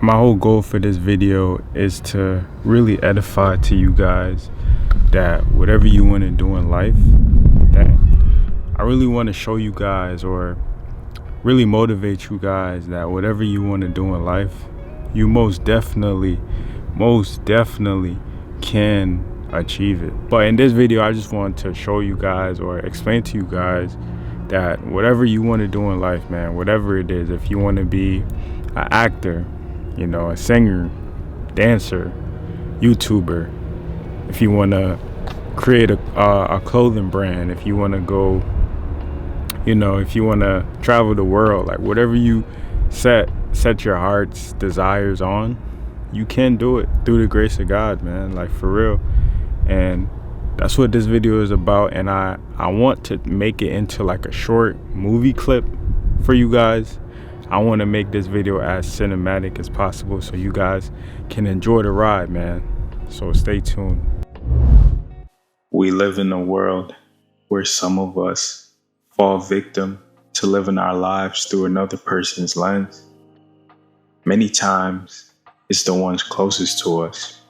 My whole goal for this video is to really edify to you guys that whatever you want to do in life, that I really want to show you guys or really motivate you guys that whatever you want to do in life, you most definitely can achieve it. But in this video, I just want to show you guys or explain to you guys that whatever you want to do in life, man, whatever it is, if you want to be an actor, you know, a singer, dancer, YouTuber, if you want to create a clothing brand, if you want to go, you know, if you want to travel the world, like whatever you set your heart's desires on, you can do it through the grace of God, man, like for real. And that's what this video is about. And I want to make it into like a short movie clip for you guys. I want to make this video as cinematic as possible so you guys can enjoy the ride, man. So stay tuned. We live in a world where some of us fall victim to living our lives through another person's lens. Many times, it's the ones closest to us.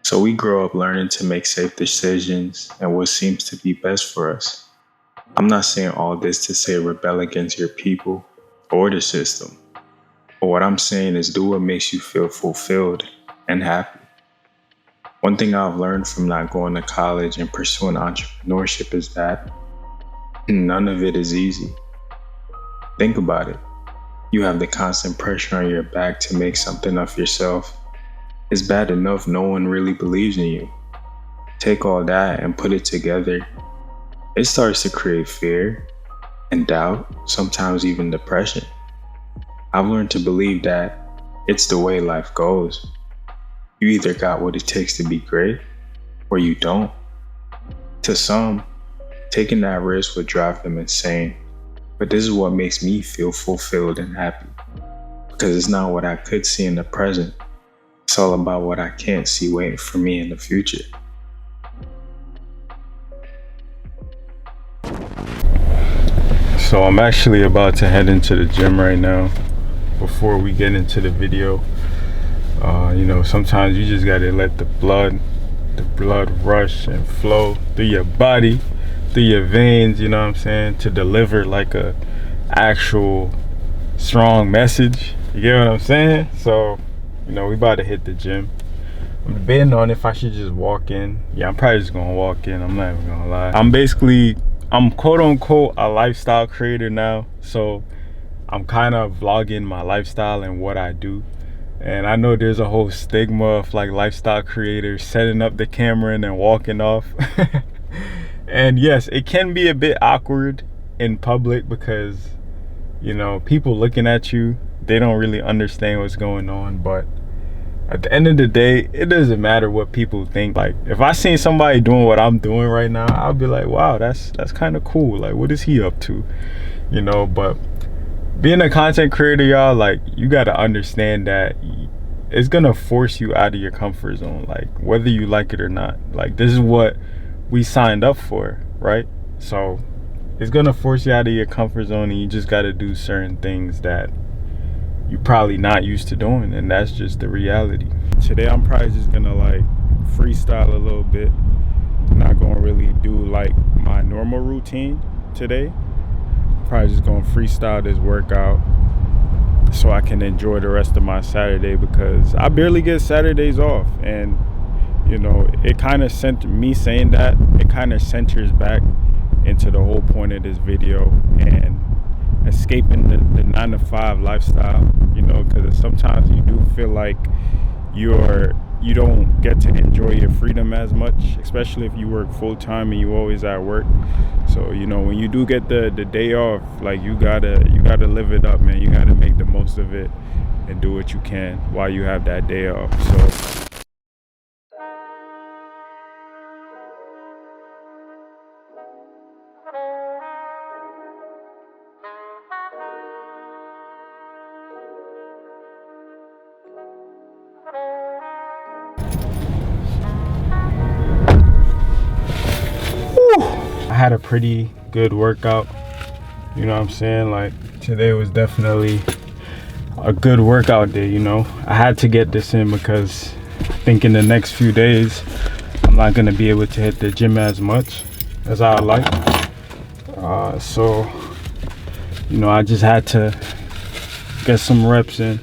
So we grow up learning to make safe decisions and what seems to be best for us. I'm not saying all this to say rebel against your people or the system. But what I'm saying is do what makes you feel fulfilled and happy. One thing I've learned from not going to college and pursuing entrepreneurship is that none of it is easy. Think about it. You have the constant pressure on your back to make something of yourself. It's bad enough no one really believes in you. Take all that and put it together. It starts to create fear and doubt, sometimes even depression. I've learned to believe that it's the way life goes. You either got what it takes to be great or you don't. To some, taking that risk would drive them insane. But this is what makes me feel fulfilled and happy. Because it's not what I could see in the present. It's all about what I can't see waiting for me in the future. So I'm actually about to head into the gym right now. Before we get into the video, you know, sometimes you just gotta let the blood rush and flow through your body, through your veins, you know what I'm saying, to deliver like a actual strong message. You get what I'm saying? So, you know, we about to hit the gym. I'm debating on if I should just walk in. Yeah, I'm probably just gonna walk in. I'm not even gonna lie. I'm quote unquote a lifestyle creator now. So I'm kind of vlogging my lifestyle and what I do. And I know there's a whole stigma of like lifestyle creators setting up the camera and then walking off. And yes, it can be a bit awkward in public because, you know, people looking at you, they don't really understand what's going on. But at the end of the day, it doesn't matter what people think. Like if I seen somebody doing what I'm doing right now, I'll be like, wow, that's kind of cool. Like, what is he up to? You know, but being a content creator, y'all, like you got to understand that it's gonna force you out of your comfort zone, like whether you like it or not. Like this is what we signed up for, right? So it's gonna force you out of your comfort zone, and you just got to do certain things that you're probably not used to doing, and that's just the reality. Today I'm probably just gonna like freestyle a little bit. I'm not gonna really do like my normal routine today. Probably just gonna freestyle this workout so I can enjoy the rest of my Saturday, because I barely get Saturdays off. And you know, it kind of me saying that, it kind of centers back into the whole point of this video and escaping the 9-to-5 lifestyle, you know, because sometimes you do feel like you don't get to enjoy your freedom as much, especially if you work full-time and you always at work. So, you know, when you do get the day off, like you gotta live it up, man. You gotta make the most of it and do what you can while you have that day off. So had a pretty good workout. You know what I'm saying? Like, today was definitely a good workout day, you know. I had to get this in because I think in the next few days I'm not gonna be able to hit the gym as much as I would like. So, you know, I just had to get some reps in.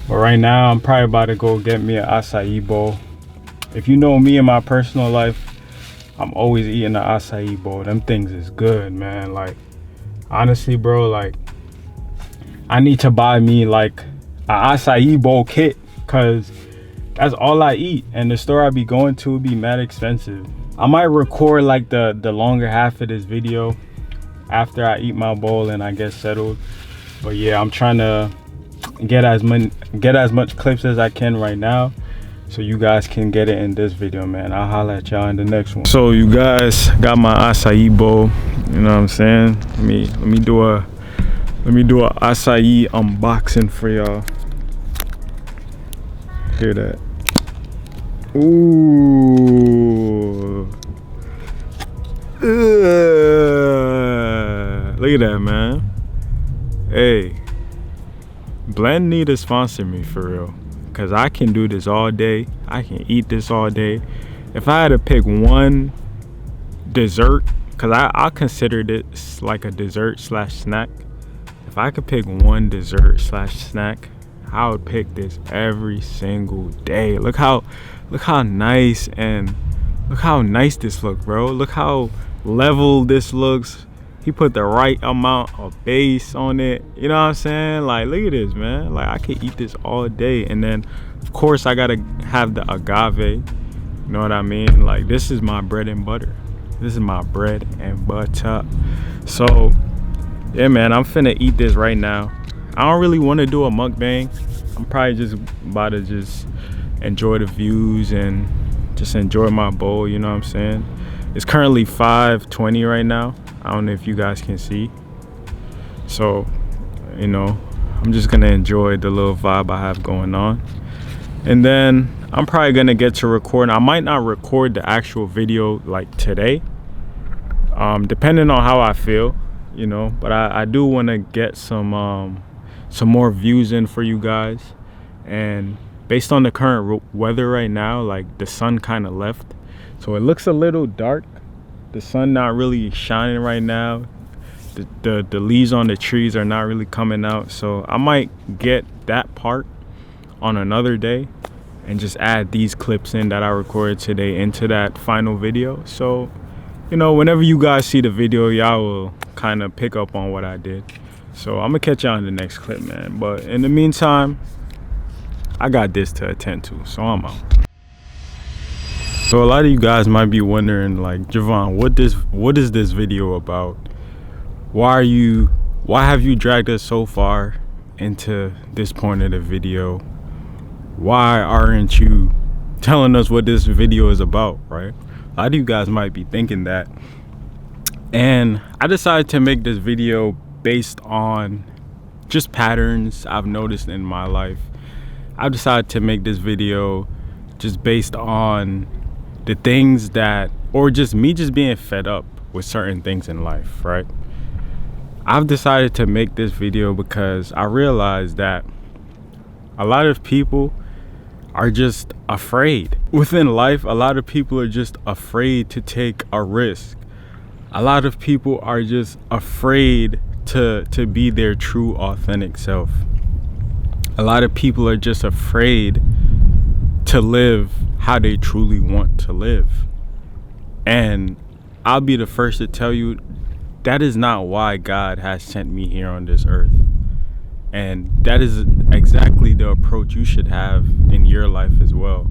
But right now I'm probably about to go get me an acai bowl. If you know me in my personal life, I'm always eating an acai bowl. Them things is good, man. Like, honestly, bro, like, I need to buy me like an acai bowl kit, cause that's all I eat, and the store I be going to would be mad expensive. I might record like the longer half of this video after I eat my bowl and I get settled. But yeah, I'm trying to get as much clips as I can right now, so you guys can get it in this video, man. I'll holler at y'all in the next one. So you guys got my acai bowl, you know what I'm saying? Let me do a acai unboxing for y'all. Hear that? Ooh. Look at that, man. Hey, Blend need to sponsor me for real, cause I can do this all day. I can eat this all day. If I had to pick one dessert, cause I consider this like a dessert slash snack. If I could pick one dessert slash snack, I would pick this every single day. Look how nice, and look how nice this looks, bro. Look how level this looks. He put the right amount of base on it. You know what I'm saying? Like, look at this, man. Like, I could eat this all day. And then, of course, I gotta have the agave. You know what I mean? Like, this is my bread and butter. This is my bread and butter. So, yeah, man, I'm finna eat this right now. I don't really want to do a mukbang. I'm probably just about to just enjoy the views and just enjoy my bowl, you know what I'm saying? It's currently 5:20 right now. I don't know if you guys can see. So, you know, I'm just gonna enjoy the little vibe I have going on. And then I'm probably gonna get to recording. I might not record the actual video like today, depending on how I feel, you know, but I do want to get some more views in for you guys. And based on the current weather right now, like, the sun kind of left, so it looks a little dark. The sun not really shining right now. The leaves on the trees are not really coming out, so I might get that part on another day and just add these clips in that I recorded today into that final video. So, you know, whenever you guys see the video, y'all will kind of pick up on what I did. So I'm gonna catch y'all in the next clip, man. But in the meantime, I got this to attend to, so I'm out. So a lot of you guys might be wondering, like, Javaughn, what is this video about? Why have you dragged us so far into this point of the video? Why aren't you telling us what this video is about, right? A lot of you guys might be thinking that. And I decided to make this video based on just patterns I've noticed in my life. I've decided to make this video just based on the things that, or just me just being fed up with certain things in life, right? I've decided to make this video because I realized that a lot of people are just afraid. Within life, a lot of people are just afraid to take a risk. A lot of people are just afraid to be their true, authentic self. A lot of people are just afraid to live how they truly want to live. And I'll be the first to tell you, that is not why God has sent me here on this earth. And that is exactly the approach you should have in your life as well.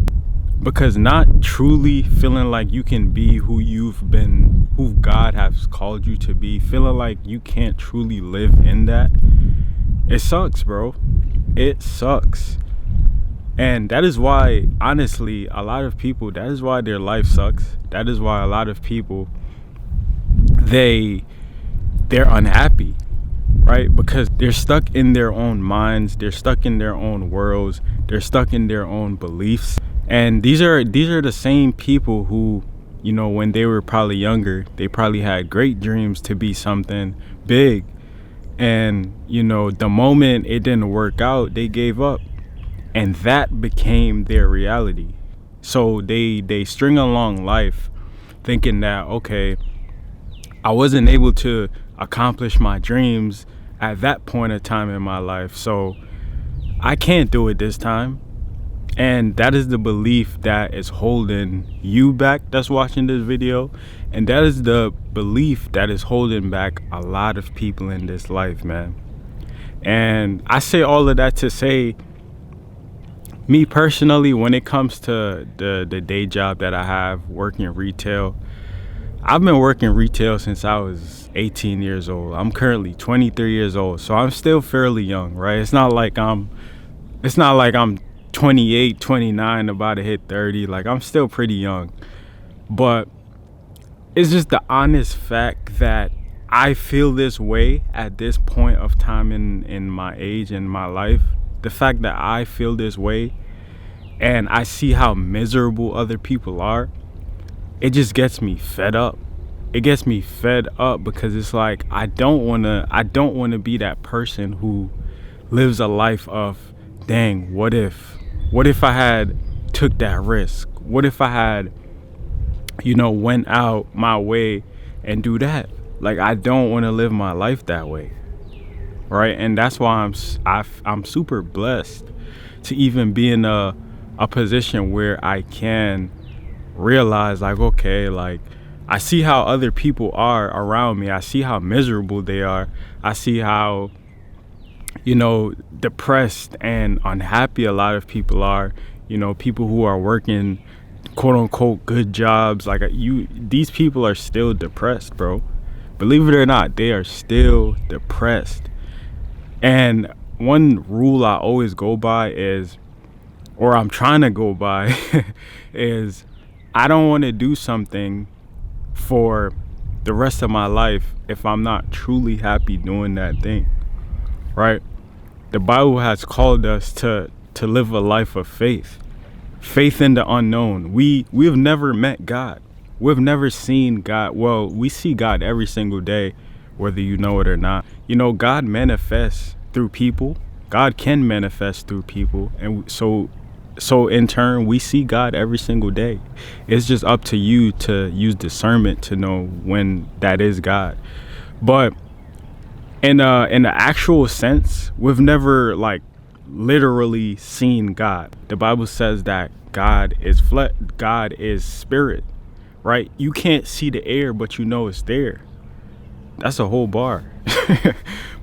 Because not truly feeling like you can be who God has called you to be, feeling like you can't truly live in that, it sucks, bro. It sucks. And that is why, honestly, a lot of people, that is why their life sucks. That is why a lot of people, they're unhappy, right? Because they're stuck in their own minds, they're stuck in their own worlds, they're stuck in their own beliefs. And these are the same people who you know, when they were probably younger, they probably had great dreams to be something big. And, you know, the moment it didn't work out, they gave up. And that became their reality. So they string along life thinking that, okay, I wasn't able to accomplish my dreams at that point of time in my life, so I can't do it this time. And that is the belief that is holding you back that's watching this video. And that is the belief that is holding back a lot of people in this life, man. And I say all of that to say, me personally, when it comes to the day job that I have, working in retail, I've been working retail since I was 18 years old. I'm currently 23 years old, so I'm still fairly young, right? It's not like I'm 28, 29, about to hit 30. Like, I'm still pretty young. But it's just the honest fact that I feel this way at this point of time in my age and my life. The fact that I feel this way and I see how miserable other people are, it just gets me fed up. It gets me fed up because it's like I don't want to be that person who lives a life of, dang, what if I had took that risk? What if I had, you know, went out my way and do that? Like, I don't want to live my life that way, right? And that's why I'm super blessed to even be in a position where I can realize, like, okay, like, I see how other people are around me. I see how miserable they are. I see how, you know, depressed and unhappy a lot of people are. You know, people who are working quote unquote good jobs, like, these people are still depressed, bro. Believe it or not, they are still depressed. And one rule I always go by is, or I'm trying to go by, is I don't want to do something for the rest of my life if I'm not truly happy doing that thing, right? The Bible has called us to live a life of faith in the unknown. We've never met God. We've never seen God. Well, we see God every single day, whether you know it or not. You know, God manifests through people. God can manifest through people. And so in turn, we see God every single day. It's just up to you to use discernment to know when that is God. But in the actual sense, we've never, like, literally seen God. The Bible says that God is God is spirit, right? You can't see the air, but you know it's there. That's a whole bar.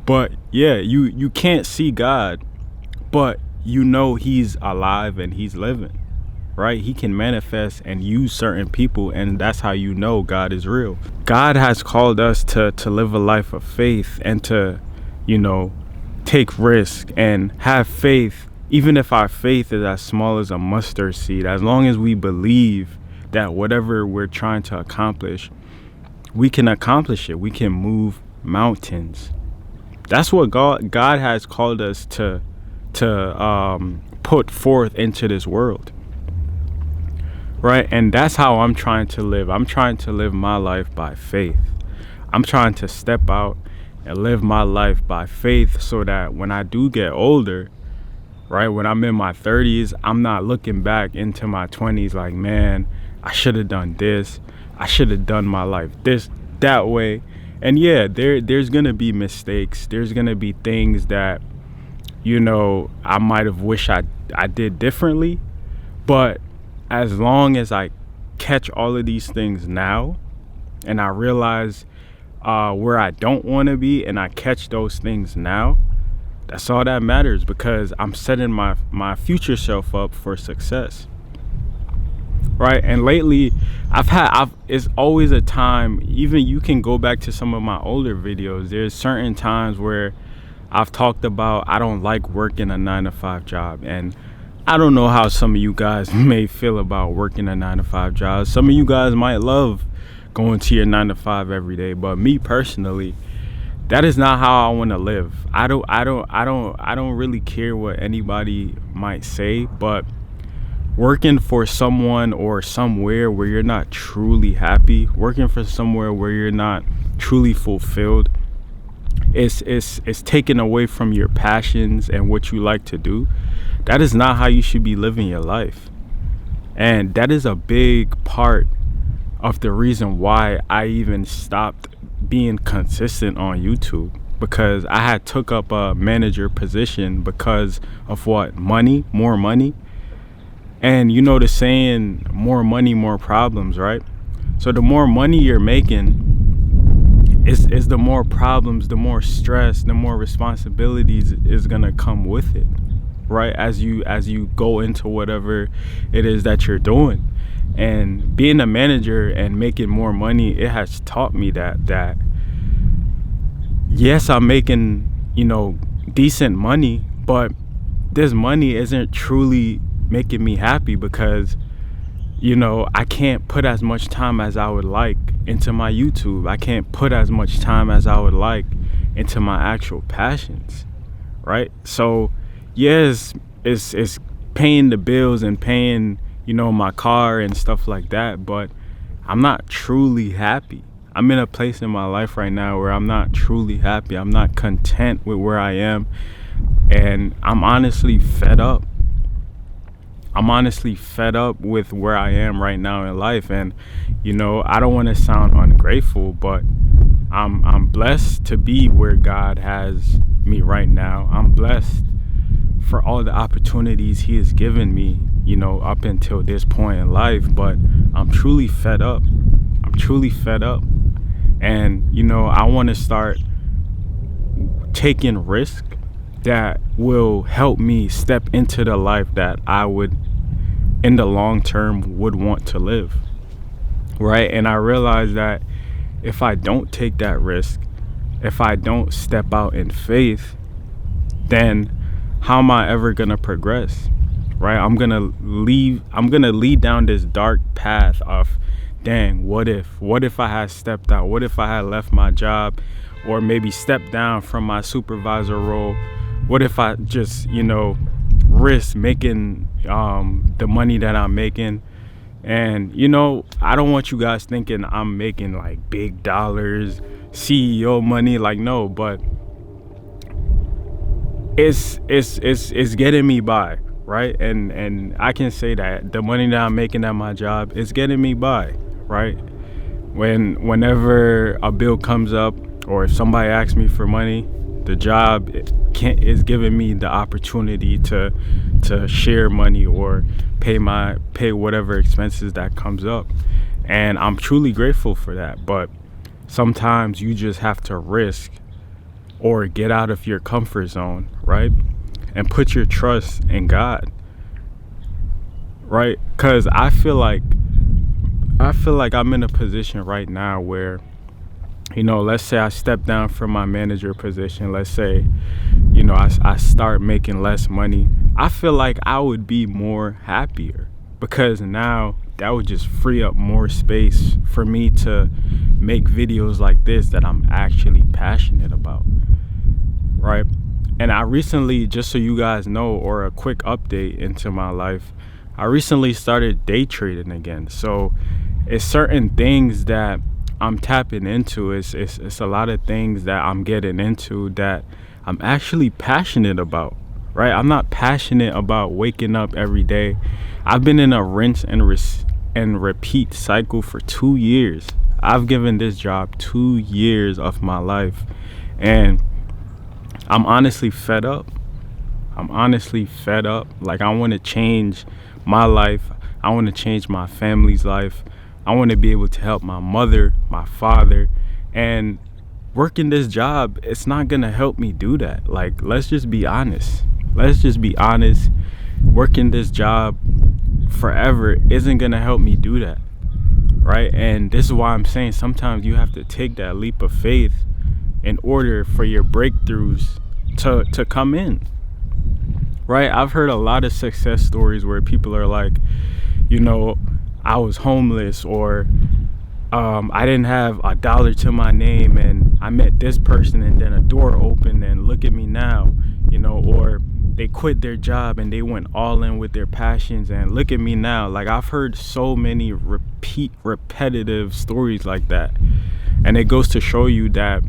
But yeah, you can't see God, but you know he's alive and he's living, right? He can manifest and use certain people, and that's how you know God is real. God has called us to live a life of faith and to, you know, take risk and have faith, even if our faith is as small as a mustard seed. As long as we believe that whatever we're trying to accomplish, we can accomplish it. We can move mountains. That's what God has called us to put forth into this world, right? And that's how I'm trying to live. I'm trying to live my life by faith. I'm trying to step out and live my life by faith so that when I do get older, right, when I'm in my 30s, I'm not looking back into my 20s like, man, I should have done this. I should have done my life that way. And yeah, there's gonna be mistakes. There's gonna be things that, you know, I might have wished I did differently. But as long as I catch all of these things now and I realize where I don't want to be and I catch those things now, that's all that matters, because I'm setting my future self up for success, right? And lately it's always a time, even you can go back to some of my older videos, there's certain times where I've talked about I don't like working a 9-to-5 job. And I don't know how some of you guys may feel about working a 9-to-5 job. Some of you guys might love going to your 9-to-5 every day, but me personally, that is not how I want to live. I don't really care what anybody might say, but working for someone or somewhere where you're not truly happy, working for somewhere where you're not truly fulfilled, it's taken away from your passions and what you like to do. That is not how you should be living your life. And that is a big part of the reason why I even stopped being consistent on YouTube, because I had took up a manager position because of what? Money, more money. And you know the saying, more money, more problems, right? So the more money you're making is the more problems, the more stress, the more responsibilities is gonna come with it, right? As you go into whatever it is that you're doing. And being a manager and making more money, it has taught me that yes, I'm making, decent money, but this money isn't truly making me happy, because I can't put as much time as I would like into my YouTube. I can't put as much time as I would like into my actual passions, right? So yes, it's paying the bills and paying my car and stuff like that, but I'm not truly happy. I'm in a place in my life right now where I'm not truly happy. I'm not content with where I am, and I'm honestly fed up. I'm honestly fed up with where I am right now in life. And I don't want to sound ungrateful, but I'm blessed to be where God has me right now. I'm blessed for all the opportunities he has given me, up until this point in life. But I'm truly fed up. I'm truly fed up. And I want to start taking risk that will help me step into the life that I would, in the long term, would want to live, right? And I realize that if I don't take that risk, if I don't step out in faith, then how am I ever gonna progress, right? I'm gonna lead down this dark path of, dang, what if I had stepped out? What if I had left my job, or maybe stepped down from my supervisor role? What if I just risk making the money that I'm making? And I don't want you guys thinking I'm making like big dollars, CEO money, like, no, but it's getting me by, right? And I can say that the money that I'm making at my job is getting me by, right? Whenever a bill comes up, or if somebody asks me for money, the job is giving me the opportunity to share money or pay whatever expenses that comes up. And I'm truly grateful for that. But sometimes you just have to risk or get out of your comfort zone, right? And put your trust in God, right? Because I feel like I'm in a position right now where, let's say I step down from my manager position. Let's say, I start making less money. I feel like I would be more happier, because now that would just free up more space for me to make videos like this that I'm actually passionate about, right? And I recently, just so you guys know, or a quick update into my life, I recently started day trading again. So it's certain things that I'm tapping into. It's a lot of things that I'm getting into that I'm actually passionate about, right? I'm not passionate about waking up every day. I've been in a rinse and repeat cycle for 2 years. I've given this job 2 years of my life, and I'm honestly fed up. Like, I want to change my life. I want to change my family's life. I want to be able to help my mother, my father, and working this job, it's not going to help me do that. Like, let's just be honest. Working this job forever isn't going to help me do that, right? And this is why I'm saying sometimes you have to take that leap of faith in order for your breakthroughs to come in, right? I've heard a lot of success stories where people are like, I was homeless, or I didn't have a dollar to my name, and I met this person and then a door opened, and look at me now, or they quit their job and they went all in with their passions. And look at me now. Like, I've heard so many repetitive stories like that, and it goes to show you that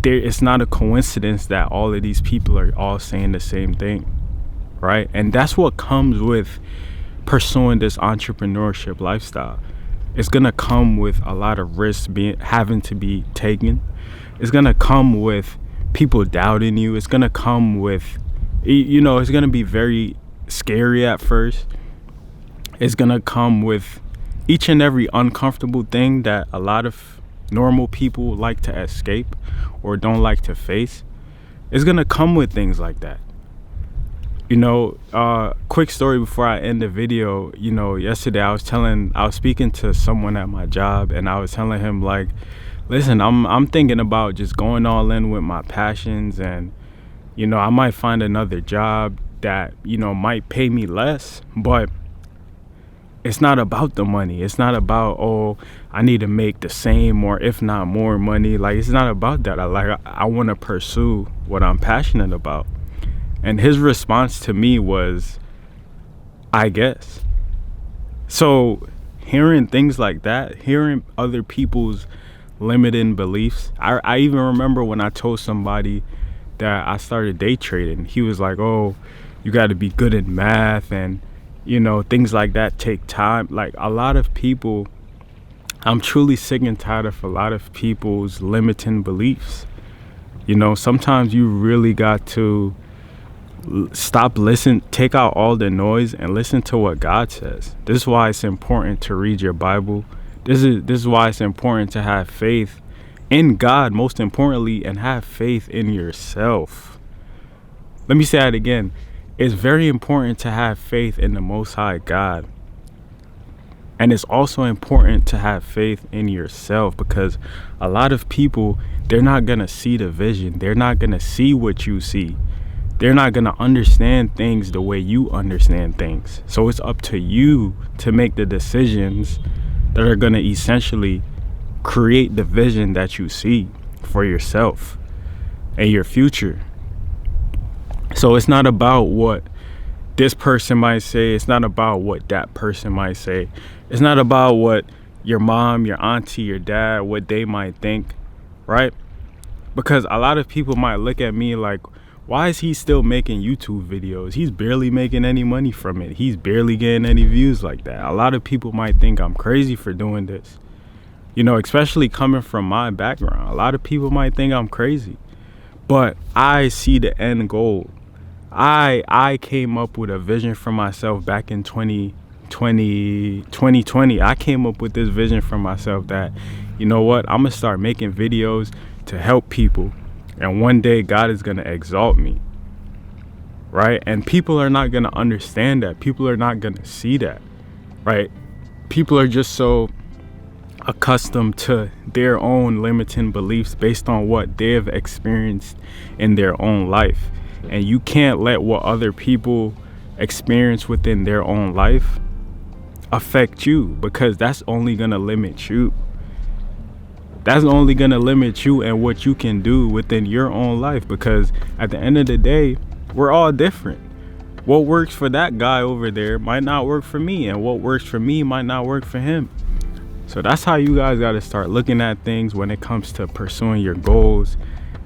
it's not a coincidence that all of these people are all saying the same thing, right? And that's what comes with pursuing this entrepreneurship lifestyle. It's gonna come with a lot of risks having to be taken. It's gonna come with people doubting you. It's gonna come with, it's gonna be very scary at first. It's gonna come with each and every uncomfortable thing that a lot of normal people like to escape or don't like to face. It's gonna come with things like that. Quick story before I end the video. Yesterday I was speaking to someone at my job, and I was telling him, like, listen, I'm thinking about just going all in with my passions, and I might find another job that might pay me less, but it's not about the money. It's not about, oh, I need to make the same or if not more money. Like, it's not about that. I want to pursue what I'm passionate about. And his response to me was, I guess. So hearing things like that, hearing other people's limiting beliefs. I even remember when I told somebody that I started day trading. He was like, oh, you got to be good at math, and things like that take time. Like, a lot of people, I'm truly sick and tired of a lot of people's limiting beliefs. Sometimes you really got to take out all the noise and listen to what God says. This is why it's important to read your Bible. This is why it's important to have faith in God, most importantly, and have faith in yourself. Let me say that again. It's very important to have faith in the Most High God. And it's also important to have faith in yourself, because a lot of people, they're not going to see the vision. They're not going to see what you see. They're not going to understand things the way you understand things. So it's up to you to make the decisions that are going to essentially create the vision that you see for yourself and your future. So it's not about what this person might say. It's not about what that person might say. It's not about what your mom, your auntie, your dad, what they might think, right? Because a lot of people might look at me like, why is he still making YouTube videos? He's barely making any money from it. He's barely getting any views like that. A lot of people might think I'm crazy for doing this. Especially coming from my background. A lot of people might think I'm crazy. But I see the end goal. I came up with a vision for myself back in 2020. I came up with this vision for myself that, I'm going to start making videos to help people. And one day God is going to exalt me, right? And people are not going to understand that. People are not going to see that, right? People are just so accustomed to their own limiting beliefs based on what they've experienced in their own life. And you can't let what other people experience within their own life affect you, because that's only going to limit you. That's only going to limit you and what you can do within your own life, because at the end of the day, we're all different. What works for that guy over there might not work for me, and what works for me might not work for him. So that's how you guys got to start looking at things when it comes to pursuing your goals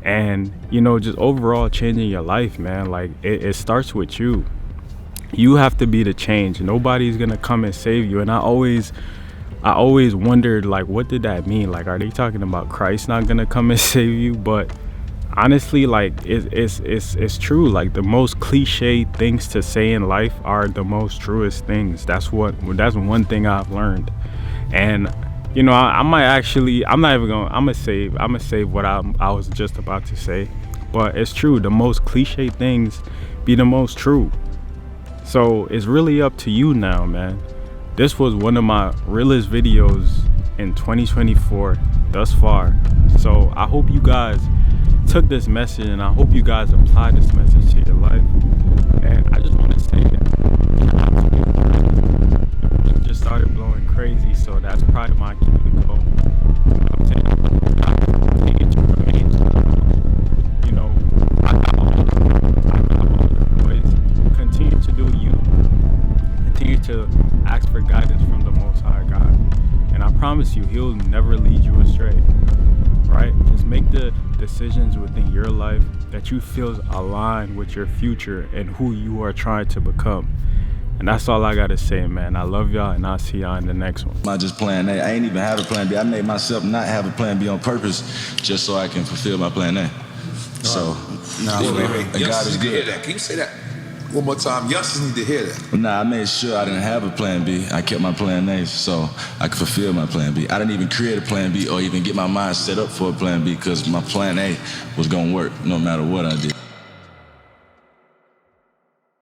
and, just overall changing your life, man. Like, it starts with you. You have to be the change. Nobody's going to come and save you. And I always wondered, like, what did that mean? Like, are they talking about Christ not gonna come and save you? But honestly, like, it's true. Like, the most cliche things to say in life are the most truest things. That's one thing I've learned. And I'm gonna save what I was just about to say. But it's true. The most cliche things be the most true. So it's really up to you now, man. This was one of my realest videos in 2024 thus far. So I hope you guys took this message, and I hope you guys applied this message to your life. And I just want to say that it just started blowing crazy, so that's probably my cue to go. I'm saying, take it to remain. I got promise you, he'll never lead you astray. Right? Just make the decisions within your life that you feel align with your future and who you are trying to become. And that's all I gotta say, man. I love y'all, and I'll see y'all in the next one. Not just plan A. I ain't even have a plan B. I made myself not have a plan B on purpose just so I can fulfill my plan A. So, wait. God is good. Can you say that one more time? Youngsters need to hear that. Nah, I made sure I didn't have a plan B. I kept my plan A so I could fulfill my plan B. I didn't even create a plan B or even get my mind set up for a plan B because my plan A was gonna work no matter what I did.